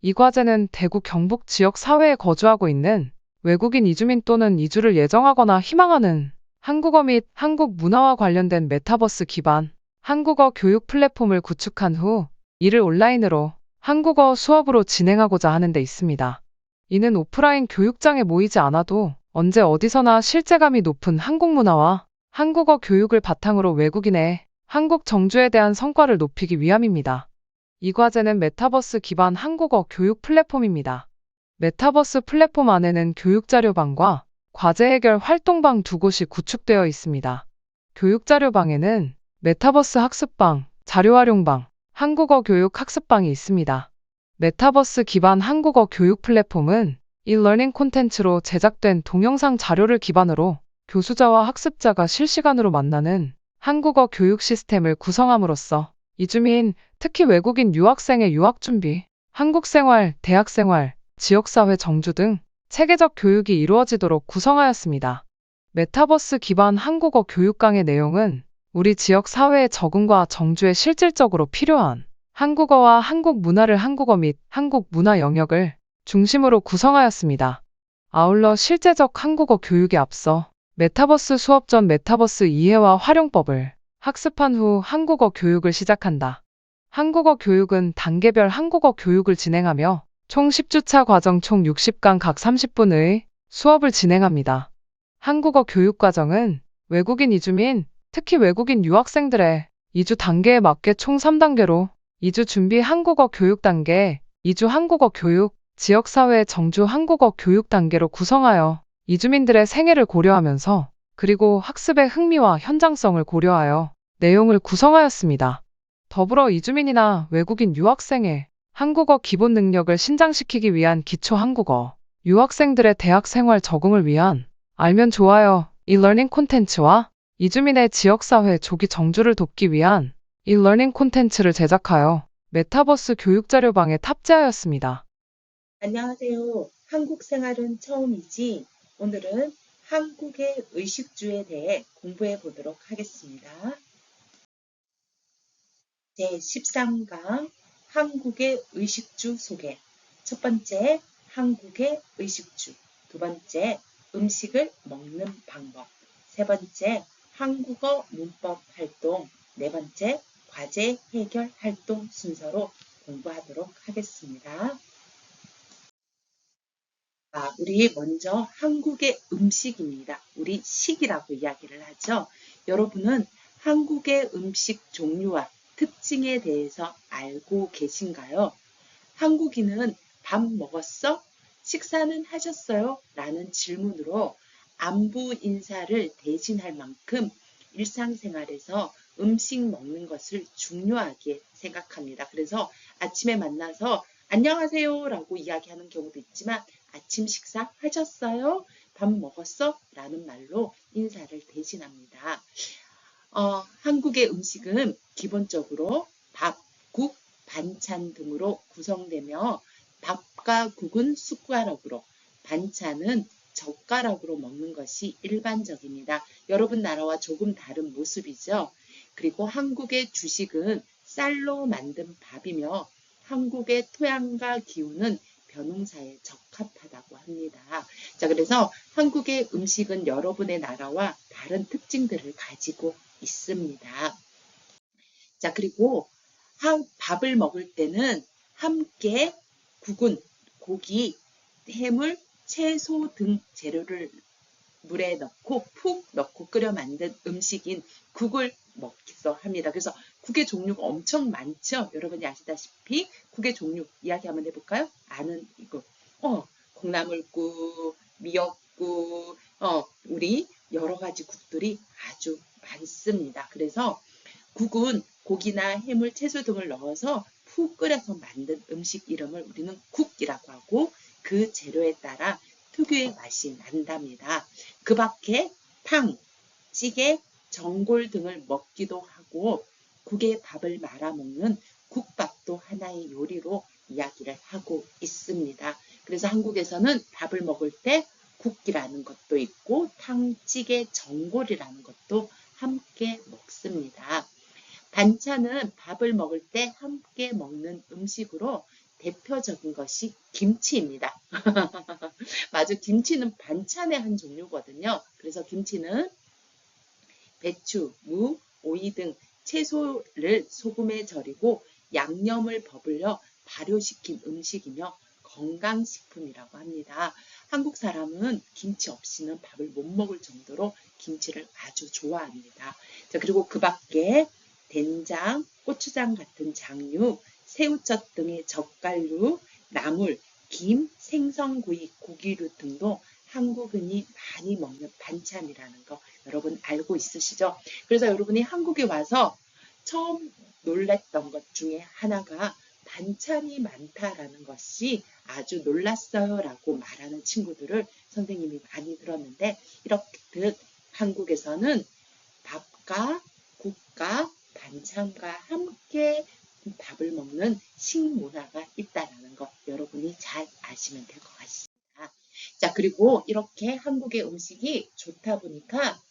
이 과제는 대구 경북 지역 사회에 거주하고 있는 외국인 이주민 또는 이주를 예정하거나 희망하는 한국어 및 한국 문화와 관련된 메타버스 기반 한국어 교육 플랫폼을 구축한 후 이를 온라인으로 한국어 수업으로 진행하고자 하는 데 있습니다. 이는 오프라인 교육장에 모이지 않아도 언제 어디서나 실제감이 높은 한국 문화와 한국어 교육을 바탕으로 외국인의 한국 정주에 대한 성과를 높이기 위함입니다. 이 과제는 메타버스 기반 한국어 교육 플랫폼입니다. 메타버스 플랫폼 안에는 교육자료방과 과제 해결 활동방 두 곳이 구축되어 있습니다. 교육자료방에는 메타버스 학습방, 자료활용방, 한국어 교육 학습방이 있습니다. 메타버스 기반 한국어 교육 플랫폼은 e-learning 콘텐츠로 제작된 동영상 자료를 기반으로 교수자와 학습자가 실시간으로 만나는 한국어 교육 시스템을 구성함으로써 이주민, 특히 외국인 유학생의 유학 준비, 한국 생활, 대학 생활, 지역사회 정주 등 체계적 교육이 이루어지도록 구성하였습니다. 메타버스 기반 한국어 교육 강의 내용은 우리 지역 사회의 적응과 정주에 실질적으로 필요한 한국어와 한국 문화를 한국어 및 한국 문화 영역을 중심으로 구성하였습니다. 아울러 실제적 한국어 교육에 앞서 메타버스 수업 전 메타버스 이해와 활용법을 학습한 후 한국어 교육을 시작한다. 한국어 교육은 단계별 한국어 교육을 진행하며 총 10주차 과정 총 60강 각 30분의 수업을 진행합니다. 한국어 교육 과정은 외국인 이주민, 특히 외국인 유학생들의 이주 단계에 맞게 총 3단계로 이주 준비 한국어 교육 단계, 이주 한국어 교육, 지역사회 정주 한국어 교육 단계로 구성하여 이주민들의 생애를 고려하면서 그리고 학습의 흥미와 현장성을 고려하여 내용을 구성하였습니다. 더불어 이주민이나 외국인 유학생의 한국어 기본 능력을 신장시키기 위한 기초 한국어, 유학생들의 대학 생활 적응을 위한 알면 좋아요 e-learning 콘텐츠와 이주민의 지역사회 조기 정주를 돕기 위한 e-learning 콘텐츠를 제작하여 메타버스 교육자료방에 탑재하였습니다. 안녕하세요. 한국 생활은 처음이지 오늘은 한국의 의식주에 대해 공부해 보도록 하겠습니다. 제13강 한국의 의식주 소개. 첫 번째, 한국의 의식주. 두 번째, 음식을 먹는 방법. 세 번째, 한국어 문법 활동. 네 번째, 과제 해결 활동 순서로 공부하도록 하겠습니다. 우리 먼저 한국의 음식입니다. 우리 식이라고 이야기를 하죠. 여러분은 한국의 음식 종류와 특징에 대해서 알고 계신가요? 한국인은 밥 먹었어? 식사는 하셨어요? 라는 질문으로 안부 인사를 대신할 만큼 일상생활에서 음식 먹는 것을 중요하게 생각합니다. 그래서 아침에 만나서 안녕하세요 라고 이야기하는 경우도 있지만 아침 식사 하셨어요? 밥 먹었어? 라는 말로 인사를 대신합니다. 한국의 음식은 기본적으로 밥, 국, 반찬 등으로 구성되며 밥과 국은 숟가락으로, 반찬은 젓가락으로 먹는 것이 일반적입니다. 여러분 나라와 조금 다른 모습이죠. 그리고 한국의 주식은 쌀로 만든 밥이며 한국의 토양과 기후는 벼농사에 적합하다고 합니다. 자, 그래서 한국의 음식은 여러분의 나라와 다른 특징들을 가지고 있습니다. 자, 그리고 밥을 먹을 때는 함께 국은 고기, 해물, 채소 등 재료를 물에 넣고 푹 넣고 끓여 만든 음식인 국을 먹기도 합니다. 그래서 국의 종류가 엄청 많죠. 여러분이 아시다시피 국의 종류 이야기 한번 해볼까요? 아는 이거 콩나물국, 미역국, 우리 여러 가지 국들이 아주 많습니다. 그래서 국은 고기나 해물, 채소 등을 넣어서 푹 끓여서 만든 음식 이름을 우리는 국이라고 하고 그 재료에 따라 특유의 맛이 난답니다. 그 밖에 탕, 찌개, 전골 등을 먹기도 하고 국에 밥을 말아 먹는 국밥도 하나의 요리로 이야기를 하고 있습니다. 그래서 한국에서는 밥을 먹을 때 국이라는 것도 있고 탕, 찌개, 전골이라는 것도 함께 먹습니다. 반찬은 밥을 먹을 때 함께 먹는 음식으로 대표적인 것이 김치입니다. 맞아, 김치는 반찬의 한 종류거든요. 그래서 김치는 배추, 무, 오이 등 채소를 소금에 절이고 양념을 버무려 발효시킨 음식이며 건강식품이라고 합니다. 한국 사람은 김치 없이는 밥을 못 먹을 정도로 김치를 아주 좋아합니다. 자, 그리고 그 밖에 된장, 고추장 같은 장류, 새우젓 등의 젓갈류, 나물, 김, 생선구이, 고기류 등도 한국인이 많이 먹는 반찬이라는 거 여러분 알고 있으시죠? 그래서 여러분이 한국에 와서 처음 놀랐던 것 중에 하나가 반찬이 많다라는 것이 아주 놀랐어요 라고 말하는 친구들을 선생님이 많이 들었는데, 이렇듯 한국에서는 밥과 국과 반찬과 함께 밥을 먹는 식문화가 있다는 것 여러분이 잘 아시면 될 것 같습니다. 자, 그리고 이렇게 한국의 음식이 좋다 보니까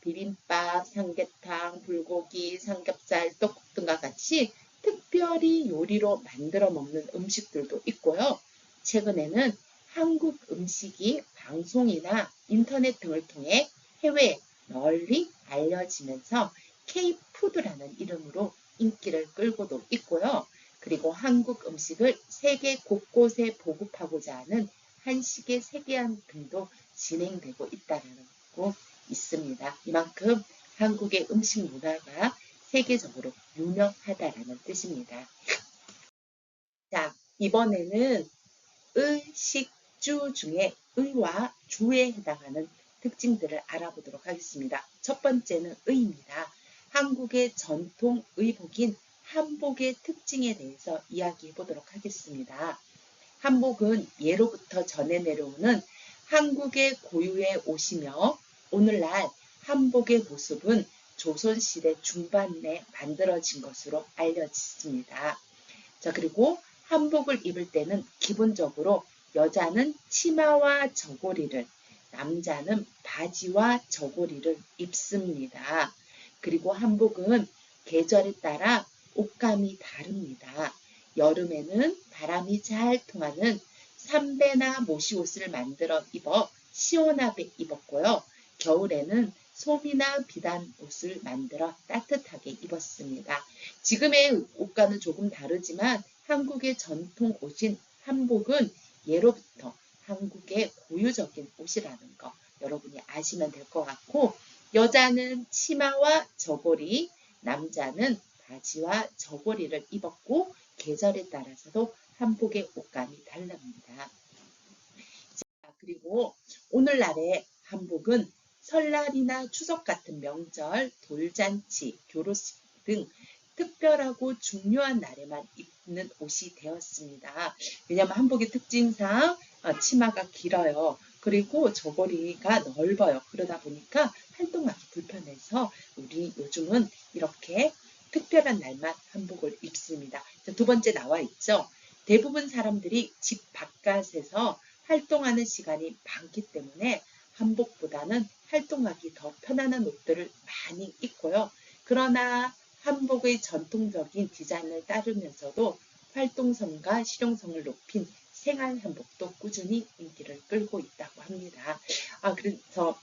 비빔밥, 삼계탕, 불고기, 삼겹살, 떡국 등과 같이 특별히 요리로 만들어 먹는 음식들도 있고요. 최근에는 한국 음식이 방송이나 인터넷 등을 통해 해외에 널리 알려지면서 K푸드라는 이름으로 인기를 끌고도 있고요. 그리고 한국 음식을 세계 곳곳에 보급하고자 하는 한식의 세계화 등도 진행되고 있다고 있습니다. 이만큼 한국의 음식 문화가 세계적으로 유명하다라는 뜻입니다. 자, 이번에는 의식주 중에 의와 주에 해당하는 특징들을 알아보도록 하겠습니다. 첫 번째는 의입니다. 한국의 전통 의복인 한복의 특징에 대해서 이야기해 보도록 하겠습니다. 한복은 예로부터 전해 내려오는 한국의 고유의 옷이며 오늘날 한복의 모습은 조선시대 중반에 만들어진 것으로 알려졌습니다. 자, 그리고 한복을 입을 때는 기본적으로 여자는 치마와 저고리를, 남자는 바지와 저고리를 입습니다. 그리고 한복은 계절에 따라 옷감이 다릅니다. 여름에는 바람이 잘 통하는 삼배나 모시옷을 만들어 입어 시원하게 입었고요. 겨울에는 솜이나 비단 옷을 만들어 따뜻하게 입었습니다. 지금의 옷과는 조금 다르지만 한국의 전통 옷인 한복은 예로부터 한국의 고유적인 옷이라는 거 여러분이 아시면 될 것 같고, 여자는 치마와 저고리, 남자는 바지와 저고리를 입었고 계절에 따라서도 한복의 옷감이 달랍니다. 그리고 오늘날의 한복은 설날이나 추석 같은 명절, 돌잔치, 결혼식 등 특별하고 중요한 날에만 입는 옷이 되었습니다. 왜냐하면 한복의 특징상 치마가 길어요. 그리고 저고리가 넓어요. 그러다 보니까 활동하기 불편해서 우리 요즘은 이렇게 특별한 날만 한복을 입습니다. 두 번째 나와 있죠. 대부분 사람들이 집 바깥에서 활동하는 시간이 많기 때문에 한복보다는 활동하기 더 편안한 옷들을 많이 입고요. 그러나 한복의 전통적인 디자인을 따르면서도 활동성과 실용성을 높인 생활 한복도 꾸준히 인기를 끌고 있다고 합니다. 그래서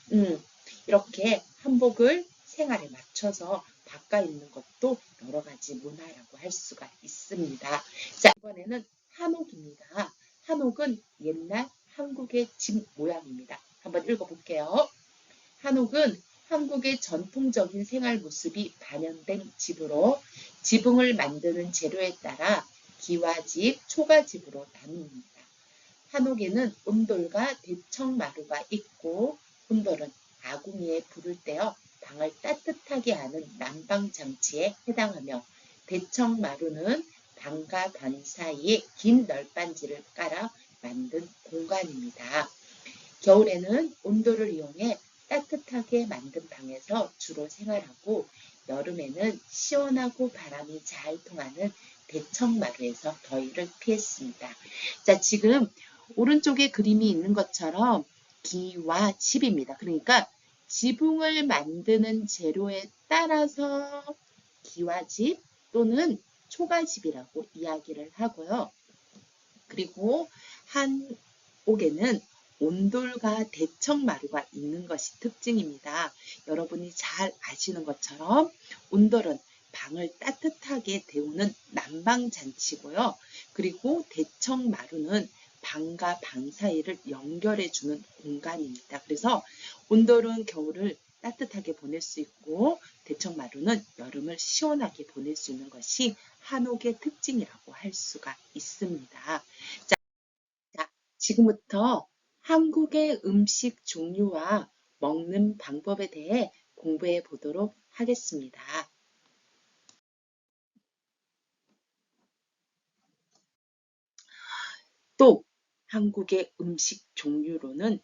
이렇게 한복을 생활에 맞춰서 바꿔 입는 것도 여러 가지 문화라고 할 수가 있습니다. 자, 이번에는 한옥입니다. 한옥은 옛날 한국의 집 모양입니다. 한번 읽어볼게요. 한옥은 한국의 전통적인 생활 모습이 반영된 집으로 지붕을 만드는 재료에 따라 기와집, 초가집으로 나눕니다. 한옥에는 온돌과 대청마루가 있고, 온돌은 아궁이에 불을 떼어 방을 따뜻하게 하는 난방장치에 해당하며, 대청마루는 방과 방 사이에 긴 널빤지를 깔아 만든 공간입니다. 겨울에는 온돌을 이용해 따뜻하게 만든 방에서 주로 생활하고, 여름에는 시원하고 바람이 잘 통하는 대청마루에서 더위를 피했습니다. 자, 지금 오른쪽에 그림이 있는 것처럼 기와 집입니다. 그러니까 지붕을 만드는 재료에 따라서 기와집 또는 초가집이라고 이야기를 하고요. 그리고 한옥에는 온돌과 대청마루가 있는 것이 특징입니다. 여러분이 잘 아시는 것처럼 온돌은 방을 따뜻하게 데우는 난방장치고요. 그리고 대청마루는 방과 방 사이를 연결해주는 공간입니다. 그래서 온돌은 겨울을 따뜻하게 보낼 수 있고 대청마루는 여름을 시원하게 보낼 수 있는 것이 한옥의 특징이라고 할 수가 있습니다. 자, 지금부터 한국의 음식 종류와 먹는 방법에 대해 공부해 보도록 하겠습니다. 또 한국의 음식 종류로는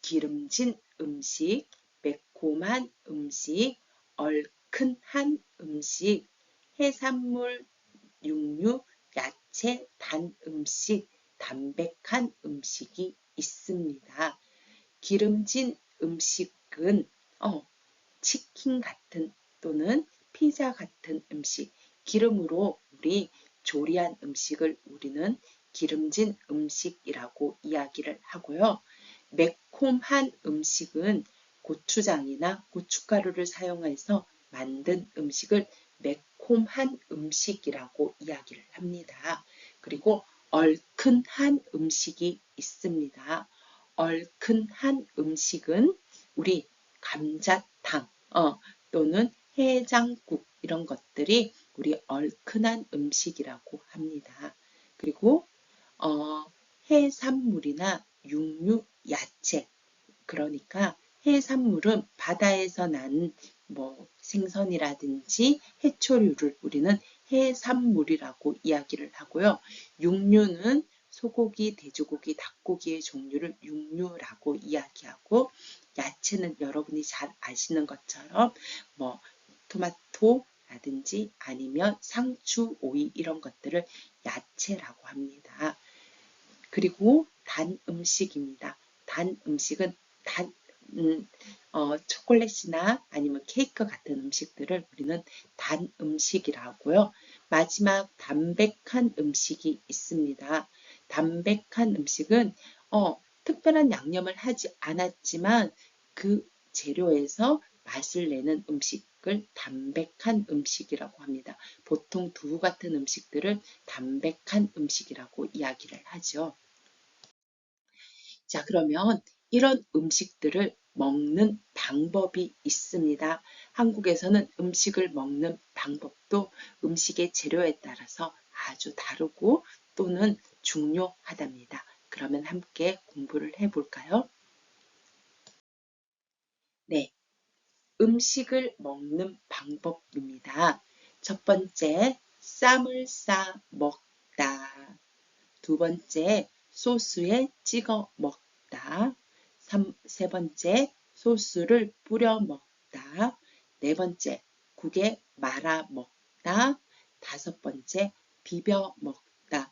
기름진 음식, 매콤한 음식, 얼큰한 음식, 해산물, 육류, 야채, 단 음식, 담백한 음식이 있습니다. 기름진 음식은 치킨 같은 또는 피자 같은 음식, 기름으로 우리 조리한 음식을 우리는 기름진 음식이라고 이야기를 하고요. 매콤한 음식은 고추장이나 고춧가루를 사용해서 만든 음식을 매콤한 음식이라고 이야기를 합니다. 그리고 얼큰한 음식이 있습니다. 얼큰한 음식은 우리 감자탕 또는 해장국 이런 것들이 우리 얼큰한 음식이라고 합니다. 그리고 해산물이나 육류, 야채 그러니까 해산물은 바다에서 난 생선이라든지 해초류를 우리는 해산물이라고 이야기를 하고요. 육류는 소고기, 돼지고기, 닭고기의 종류를 육류라고 이야기하고 야채는 여러분이 잘 아시는 것처럼 토마토라든지 아니면 상추, 오이 이런 것들을 야채라고 합니다. 그리고 단 음식입니다. 단 음식은 초콜릿이나 아니면 케이크 같은 음식들을 우리는 단 음식이라고 하고요. 마지막 담백한 음식이 있습니다. 담백한 음식은 특별한 양념을 하지 않았지만 그 재료에서 맛을 내는 음식을 담백한 음식이라고 합니다. 보통 두부 같은 음식들을 담백한 음식이라고 이야기를 하죠. 자, 그러면 이런 음식들을 먹는 방법이 있습니다. 한국에서는 음식을 먹는 방법도 음식의 재료에 따라서 아주 다르고 또는 중요하답니다. 그러면 함께 공부를 해볼까요? 네, 음식을 먹는 방법입니다. 첫 번째, 쌈을 싸 먹다. 두 번째, 소스에 찍어 먹다. 세 번째, 소스를 뿌려 먹다. 네 번째, 국에 말아 먹다. 다섯 번째, 비벼 먹다.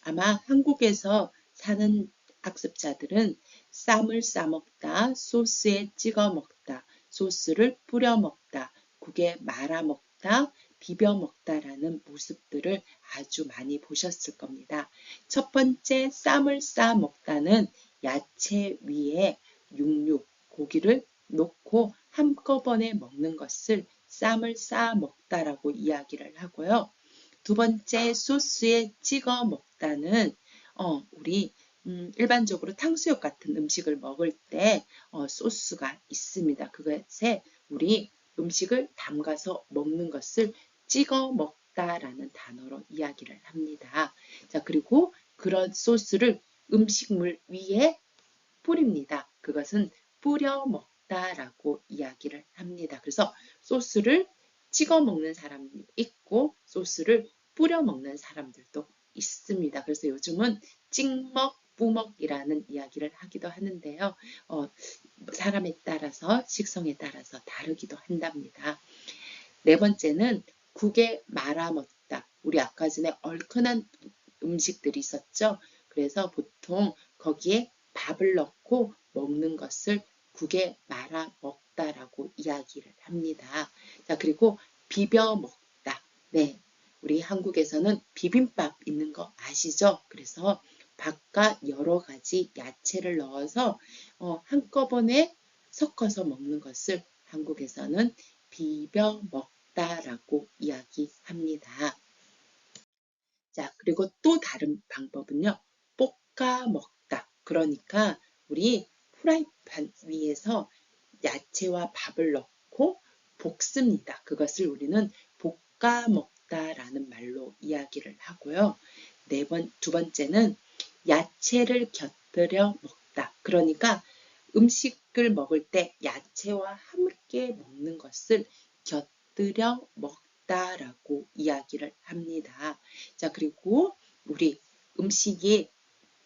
아마 한국에서 사는 학습자들은 쌈을 싸 먹다, 소스에 찍어 먹다, 소스를 뿌려 먹다, 국에 말아 먹다, 비벼 먹다라는 모습들을 아주 많이 보셨을 겁니다. 첫 번째 쌈을 싸 먹다는 야채 위에 육류, 고기를 놓고 한꺼번에 먹는 것을 쌈을 싸 먹다라고 이야기를 하고요. 두 번째 소스에 찍어 먹다는 우리 일반적으로 탕수육 같은 음식을 먹을 때 소스가 있습니다. 그것에 우리 음식을 담가서 먹는 것을 찍어 먹다라는 단어로 이야기를 합니다. 자, 그리고 그런 소스를 음식물 위에 뿌립니다. 그것은 뿌려 먹다라고 이야기를 합니다. 그래서 소스를 찍어 먹는 사람이 있고 소스를 뿌려 먹는 사람들도 있습니다. 그래서 요즘은 찍먹, 뿌먹이라는 이야기를 하기도 하는데요. 사람에 따라서 식성에 따라서 다르기도 한답니다. 네 번째는 국에 말아 먹다. 우리 아까 전에 얼큰한 음식들이 있었죠. 그래서 보통 거기에 밥을 넣고 먹는 것을 국에 말아 먹다라고 이야기를 합니다. 자, 그리고 비벼 먹다. 네. 우리 한국에서는 비빔밥 있는 거 아시죠? 그래서 밥과 여러 가지 야채를 넣어서 한꺼번에 섞어서 먹는 것을 한국에서는 비벼 먹다라고 이야기합니다. 자, 그리고 또 다른 방법은요. 볶아 먹다. 그러니까 우리 프라이팬 위에서 야채와 밥을 넣고 볶습니다. 그것을 우리는 볶아 먹다라는 말로 이야기를 하고요. 두 번째는 야채를 곁들여 먹다. 그러니까 음식을 먹을 때 야채와 함께 먹는 것을 곁들여 먹다라고 이야기를 합니다. 자, 그리고 우리 음식이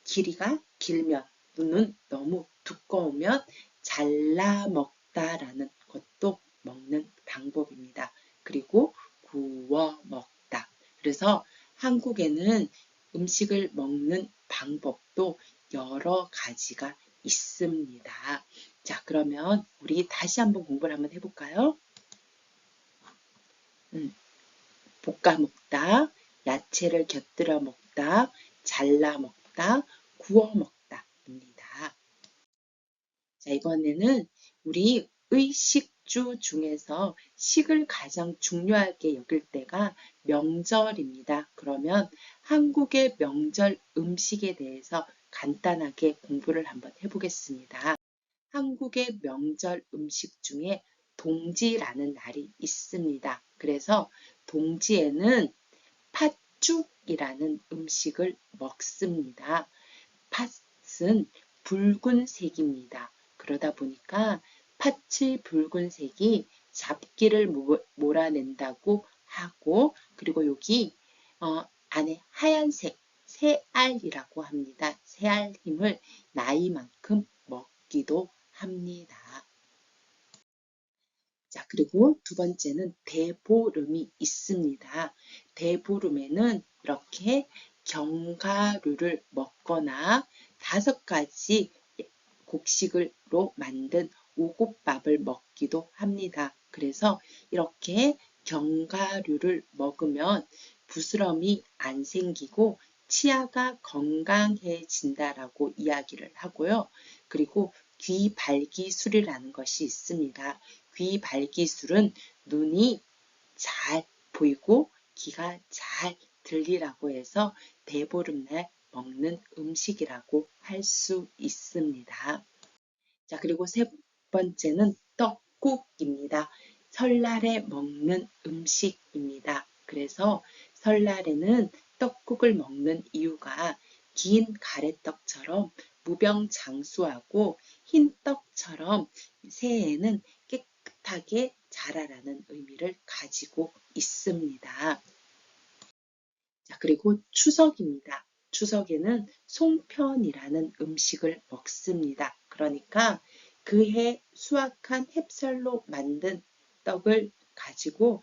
길이가 길면, 눈은 너무 두꺼우면 잘라 먹다라는 것도 먹는 방법입니다. 그리고 구워 먹다. 그래서 한국에는 음식을 먹는 방법도 여러 가지가 있습니다. 자, 그러면 우리 다시 한번 공부를 한번 해볼까요? 볶아 먹다, 야채를 곁들여 먹다, 잘라 먹다, 구워 먹다입니다. 자, 이번에는 우리 의식주 중에서 식을 가장 중요하게 여길 때가 명절입니다. 그러면 한국의 명절 음식에 대해서 간단하게 공부를 한번 해보겠습니다. 한국의 명절 음식 중에 동지라는 날이 있습니다. 그래서 동지에는 팥죽이라는 음식을 먹습니다. 팥은 붉은색입니다. 그러다 보니까 팥의 붉은색이 잡기를 몰아낸다고 하고, 그리고 여기 안에 하얀색 새알이라고 합니다. 새알힘을 나이만큼 먹기도 합니다. 자, 그리고 두 번째는 대보름이 있습니다. 대보름에는 이렇게 견과류를 먹거나 5가지 곡식으로 만든 오곡밥을 먹기도 합니다. 그래서 이렇게 견과류를 먹으면 부스럼이 안 생기고 치아가 건강해진다라고 이야기를 하고요. 그리고 귀발기술이라는 것이 있습니다. 귀발기술은 눈이 잘 보이고 귀가 잘 들리라고 해서 대보름날 먹는 음식이라고 할 수 있습니다. 자, 그리고 세 번째는 떡국입니다. 설날에 먹는 음식입니다. 그래서 설날에는 떡국을 먹는 이유가 긴 가래떡처럼 무병장수하고 흰 떡처럼 새해에는 깨끗하게 자라라는 의미를 가지고 있습니다. 자, 그리고 추석입니다. 추석에는 송편이라는 음식을 먹습니다. 그러니까 그해 수확한 햅쌀로 만든 떡을 가지고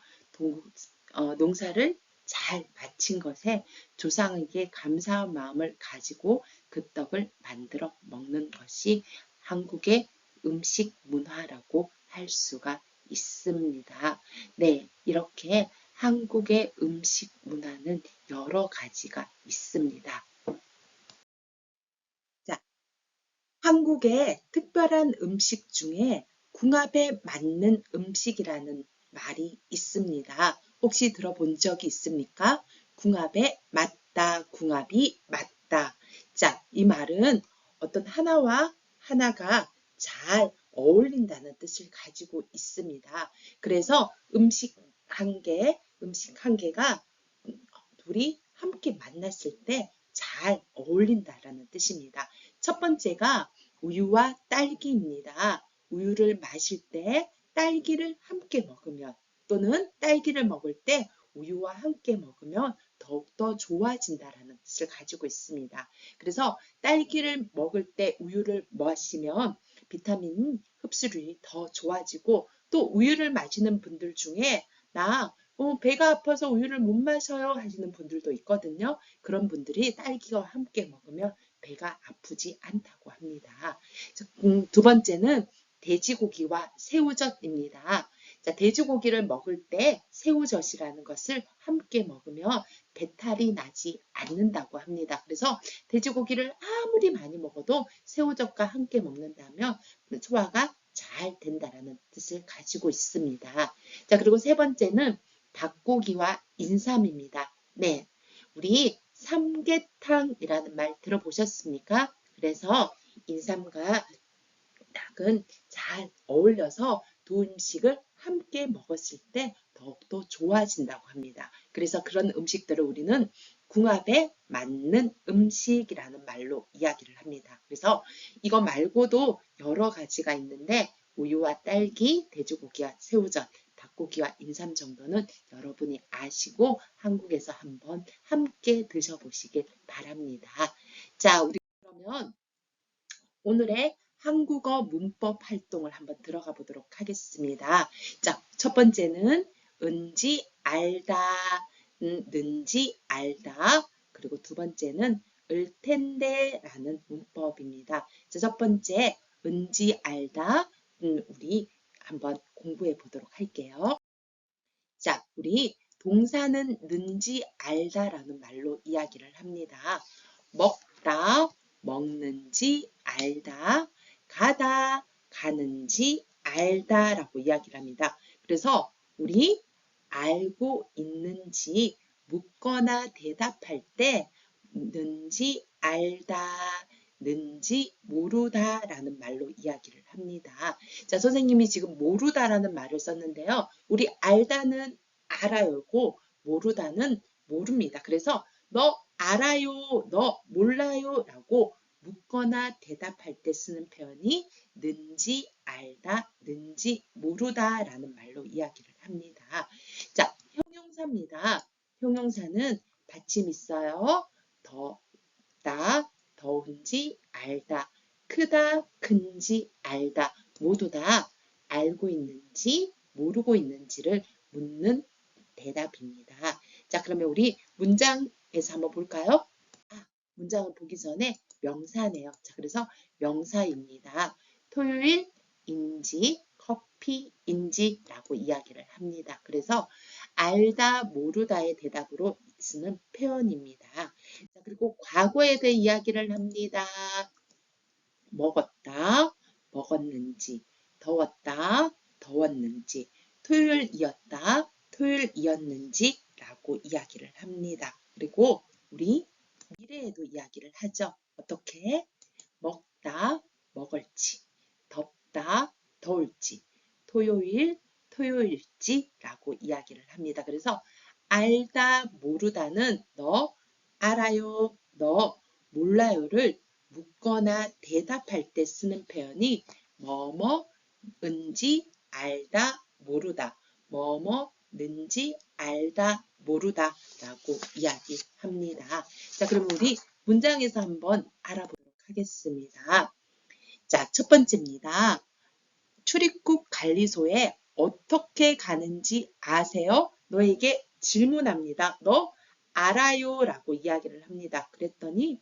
농사를 잘 마친 것에 조상에게 감사한 마음을 가지고 그 떡을 만들어 먹는 것이 한국의 음식 문화라고 할 수가 있습니다. 네, 이렇게 한국의 음식 문화는 여러 가지가 있습니다. 자, 한국의 특별한 음식 중에 궁합에 맞는 음식이라는 말이 있습니다. 혹시 들어본 적이 있습니까? 궁합에 맞다, 궁합이 맞다. 자, 이 말은 어떤 하나와 하나가 잘 어울린다는 뜻을 가지고 있습니다. 그래서 음식 한 개가 둘이 함께 만났을 때 잘 어울린다라는 뜻입니다. 첫 번째가 우유와 딸기입니다. 우유를 마실 때 딸기를 함께 먹으면 또는 딸기를 먹을 때 우유와 함께 먹으면 더욱더 좋아진다라는 뜻을 가지고 있습니다. 그래서 딸기를 먹을 때 우유를 마시면 비타민 흡수율이 더 좋아지고 또 우유를 마시는 분들 중에 배가 아파서 우유를 못 마셔요 하시는 분들도 있거든요. 그런 분들이 딸기와 함께 먹으면 배가 아프지 않다고 합니다. 두 번째는 돼지고기와 새우젓입니다. 자, 돼지고기를 먹을 때 새우젓이라는 것을 함께 먹으면 배탈이 나지 않는다고 합니다. 그래서 돼지고기를 아무리 많이 먹어도 새우젓과 함께 먹는다면 소화가 잘 된다라는 뜻을 가지고 있습니다. 자, 그리고 세 번째는 닭고기와 인삼입니다. 네, 우리 삼계탕이라는 말 들어보셨습니까? 그래서 인삼과 닭은 잘 어울려서 두 음식을 함께 먹었을 때 더욱더 좋아진다고 합니다. 그래서 그런 음식들을 우리는 궁합에 맞는 음식이라는 말로 이야기를 합니다. 그래서 이거 말고도 여러 가지가 있는데 우유와 딸기, 돼지고기와 새우젓, 닭고기와 인삼 정도는 여러분이 아시고 한국에서 한번 함께 드셔보시길 바랍니다. 자, 우리 그러면 오늘의 한국어 문법 활동을 한번 들어가 보도록 하겠습니다. 자, 첫 번째는 은지 알다, 는지 알다. 그리고 두 번째는 을 텐데 라는 문법입니다. 자, 첫 번째 은지 알다. 우리 한번 공부해 보도록 할게요. 자, 우리 동사는 는지 알다라는 말로 이야기를 합니다. 먹다, 먹는지 알다, 가다, 가는지 알다라고 이야기를 합니다. 그래서 우리 알고 있는지 묻거나 대답할 때 는지 알다, 는지 모르다라는 말로 이야기를 합니다. 자, 선생님이 지금 모르다라는 말을 썼는데요. 우리 알다는 알아요고 모르다는 모릅니다. 그래서 너 알아요, 너 몰라요 라고 묻거나 대답할 때 쓰는 표현이 는지 알다, 는지 모르다 라는 말로 이야기를 합니다. 자, 형용사입니다. 형용사는 받침 있어요. 덥다, 더운지 알다, 크다, 큰지 알다, 모두 다 알고 있는지 모르고 있는지를 묻는 대답입니다. 자, 그러면 우리 문장에서 한번 볼까요? 문장을 보기 전에 명사네요. 자, 그래서 명사입니다. 토요일인지 커피인지라고 이야기를 합니다. 그래서 알다 모르다의 대답으로 쓰는 표현입니다. 자, 그리고 과거에 대해 이야기를 합니다. 먹었다, 먹었는지, 더웠다, 더웠는지, 토요일이었다, 토요일이었는지 라고 이야기를 합니다. 그리고 우리 미래에도 이야기를 하죠. 어떻게? 먹다, 먹을지, 덥다, 더울지, 토요일, 토요일지 라고 이야기를 합니다. 그래서 알다, 모르다는 너 알아요, 너 몰라요를 묻거나 대답할 때 쓰는 표현이 뭐뭐은지 알다, 모르다, 뭐뭐는지 알다, 모르다 라고 이야기합니다. 자, 그럼 우리 문장에서 한번 알아보도록 하겠습니다. 자, 첫 번째입니다. 출입국 관리소에 어떻게 가는지 아세요? 너에게 질문합니다. 너 알아요? 라고 이야기를 합니다. 그랬더니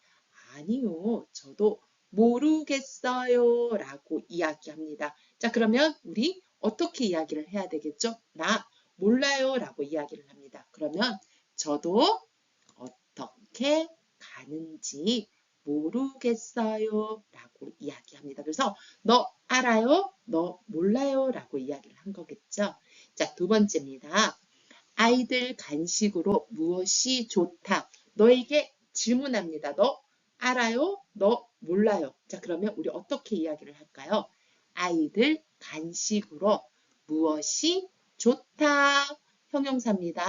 아니요, 저도 모르겠어요 라고 이야기합니다. 자, 그러면 우리 어떻게 이야기를 해야 되겠죠? 나 몰라요 라고 이야기를 합니다. 그러면 저도 어떻게 가는지 모르겠어요 라고 이야기합니다. 그래서 너 알아요? 너 몰라요? 라고 이야기를 한 거겠죠. 자, 두 번째입니다. 아이들 간식으로 무엇이 좋다? 너에게 질문합니다. 너 알아요? 너 몰라요? 자, 그러면 우리 어떻게 이야기를 할까요? 아이들 간식으로 무엇이 좋다? 형용사입니다.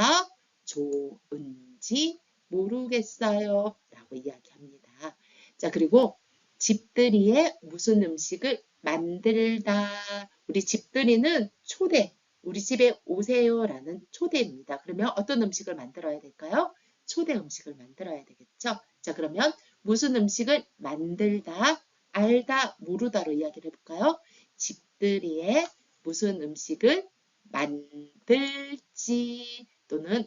좋은지 모르겠어요. 라고 이야기합니다. 자, 그리고 집들이에 무슨 음식을 만들다. 우리 집들이는 초대, 우리 집에 오세요 라는 초대입니다. 그러면 어떤 음식을 만들어야 될까요? 초대 음식을 만들어야 되겠죠. 자, 그러면 무슨 음식을 만들다, 알다, 모르다로 이야기를 해볼까요? 집들이에 무슨 음식을 만들지 또는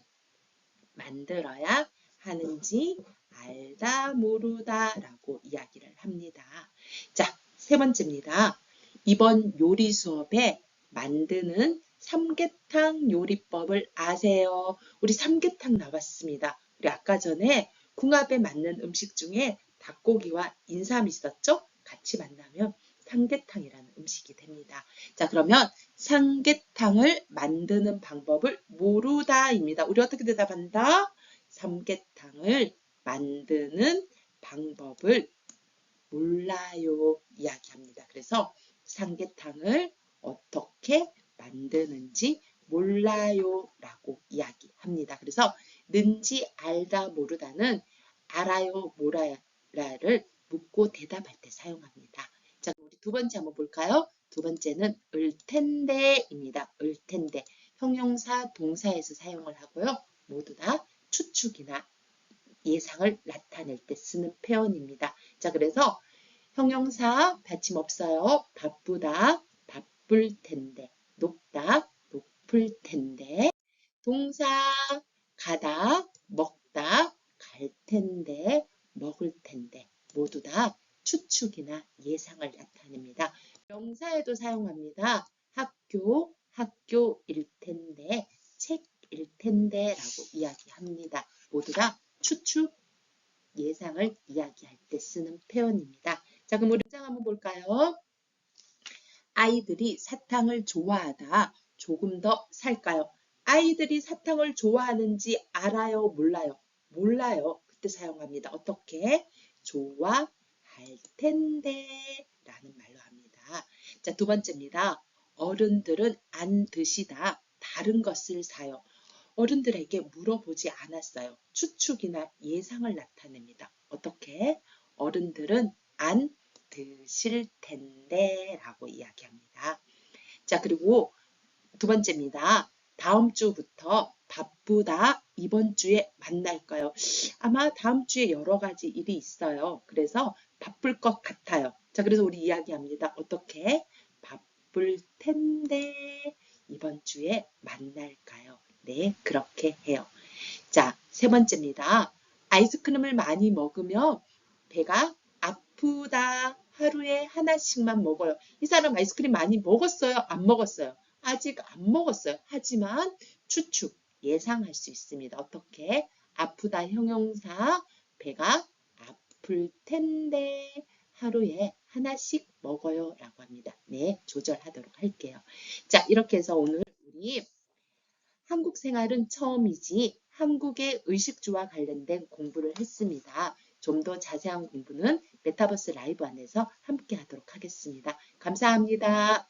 만들어야 하는지 알다 모르다 라고 이야기를 합니다. 자, 세 번째입니다. 이번 요리 수업에 만드는 삼계탕 요리법을 아세요? 우리 삼계탕 나왔습니다. 우리 아까 전에 궁합에 맞는 음식 중에 닭고기와 인삼이 있었죠? 같이 만나면 삼계탕이라는 음식이 됩니다. 자, 그러면 삼계탕을 만드는 방법을 모르다입니다. 우리 어떻게 대답한다? 삼계탕을 만드는 방법을 몰라요 이야기합니다. 그래서 삼계탕을 어떻게 만드는지 몰라요 라고 이야기합니다. 그래서 는지 알다 모르다는 알아요 몰라요를 묻고 대답할 때 사용합니다. 자, 우리 두 번째 한번 볼까요? 두 번째는 을 텐데입니다. 을 텐데 형용사 동사에서 사용을 하고요. 모두 다 추측이나 예상을 나타낼 때 쓰는 표현입니다. 자, 그래서 형용사 받침 없어요. 바쁘다, 바쁠 텐데, 높다, 높을 텐데, 동사 가다, 먹다, 갈 텐데, 먹을 텐데, 모두 다 추측이나 예상을 나타냅니다. 명사에도 사용합니다. 학교, 학교일 텐데, 책일 텐데 라고 이야기합니다. 모두 다 추측, 예상을 이야기할 때 쓰는 표현입니다. 자, 그럼 우리 문장 한번 볼까요? 아이들이 사탕을 좋아하다. 조금 더 살까요? 아이들이 사탕을 좋아하는지 알아요? 몰라요? 몰라요. 그때 사용합니다. 어떻게? 좋아할 텐데 라는 말로 합니다. 자, 두 번째입니다. 어른들은 안 드시다. 다른 것을 사요. 어른들에게 물어보지 않았어요. 추측이나 예상을 나타냅니다. 어떻게? 어른들은 안 드실 텐데 라고 이야기합니다. 자, 그리고 두 번째입니다. 다음 주부터 바쁘다. 이번 주에 만날까요? 아마 다음 주에 여러 가지 일이 있어요. 그래서 바쁠 것 같아요. 자, 그래서 우리 이야기합니다. 어떻게? 바쁠 텐데 이번 주에 만날까요? 네, 그렇게 해요. 자, 세 번째입니다. 아이스크림을 많이 먹으면 배가 아프다. 하루에 하나씩만 먹어요. 이 사람 아이스크림 많이 먹었어요? 안 먹었어요? 아직 안 먹었어요. 하지만 추측, 예상할 수 있습니다. 어떻게? 아프다 형용사, 배가 아플 텐데 하루에 하나씩 먹어요 라고 합니다. 네, 조절하도록 할게요. 자, 이렇게 해서 오늘 우리 한국 생활은 처음이지 한국의 의식주와 관련된 공부를 했습니다. 좀 더 자세한 공부는 메타버스 라이브 안에서 함께 하도록 하겠습니다. 감사합니다.